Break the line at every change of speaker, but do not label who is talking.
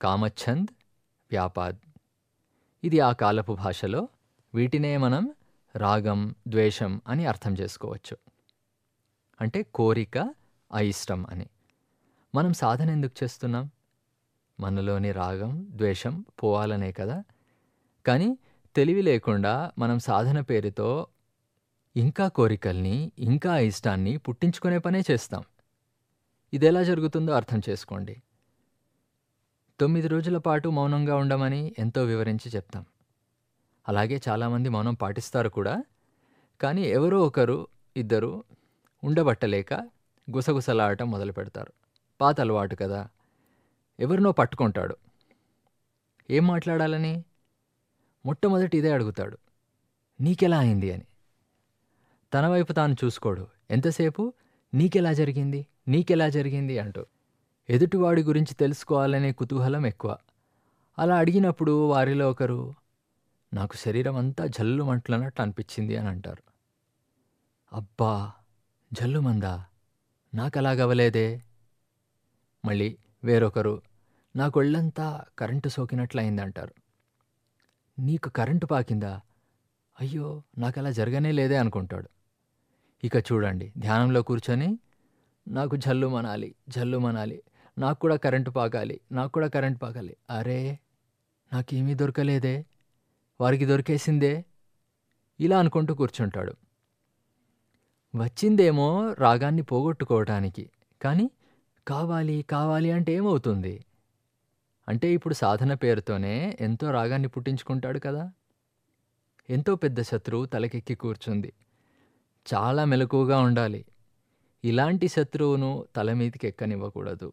కామఛంద్, వ్యాపాద్. ఇది ఆ కాలపు భాషలో. వీటినే మనం రాగం, ద్వేషం అని అర్థం చేసుకోవచ్చు. అంటే కోరిక, అయిష్టం అని. మనం సాధన ఎందుకు చేస్తున్నాం? మనలోని రాగం, ద్వేషం పోవాలనే కదా. కానీ తెలివి లేకుండా మనం సాధన పేరుతో ఇంకా కోరికల్ని, ఇంకా అయిష్టాన్ని పుట్టించుకునే పనే చేస్తాం. ఇదెలా జరుగుతుందో అర్థం చేసుకోండి. 9 రోజుల పాటు మౌనంగా ఉండమని ఎంతో వివరించి చెప్తాం. అలాగే చాలామంది మౌనం పాటిస్తారు కూడా. కానీ ఎవరో ఒకరు, ఇద్దరు ఉండబట్టలేక గుసగుసలాడటం మొదలు పెడతారు. పాత అలవాటు కదా. ఎవరినో పట్టుకుంటాడు. ఏం మాట్లాడాలని? మొట్టమొదటి ఇదే అడుగుతాడు, నీకెలా అయింది అని. తన వైపు తాను చూసుకోడు. ఎంతసేపు నీకెలా జరిగింది, నీకెలా జరిగింది అంటూ. ఎదుటివాడి గురించి తెలుసుకోవాలనే కుతూహలం ఎక్కువ. అలా అడిగినప్పుడు వారిలో ఒకరు, నాకు శరీరం అంతా జల్లుమంటున్నట్టు అనిపించింది అని అంటారు. అబ్బా, జల్లుమందా? నాకలాగవలేదే. మళ్ళీ వేరొకరు, నాకు ఒళ్ళంతా కరెంటు సోకినట్లయిందంటారు. నీకు కరెంటు పాకిందా? అయ్యో, నాకలా జరగనే లేదే అనుకుంటాడు. ఇక చూడండి, ధ్యానంలో కూర్చొని నాకు జల్లుమనాలి, జల్లుమనాలి, నాకు కూడా కరెంటు పాకాలి, నాకు కూడా కరెంటు పాకాలి. అరే, నాకేమీ దొరకలేదే, వారికి దొరికేసిందే. ఇలా అనుకుంటూ కూర్చుంటాడు. వచ్చిందేమో రాగాన్ని పోగొట్టుకోవటానికి. కానీ కావాలి కావాలి అంటే ఏమవుతుంది? అంటే ఇప్పుడు సాధన పేరుతోనే ఎంతో రాగాన్ని పుట్టించుకుంటాడు కదా. ఎంతో పెద్ద శత్రువు తలకెక్కి కూర్చుంది. చాలా మెలకువగా ఉండాలి. ఇలాంటి శత్రువును తల మీదికి ఎక్కనివ్వకూడదు.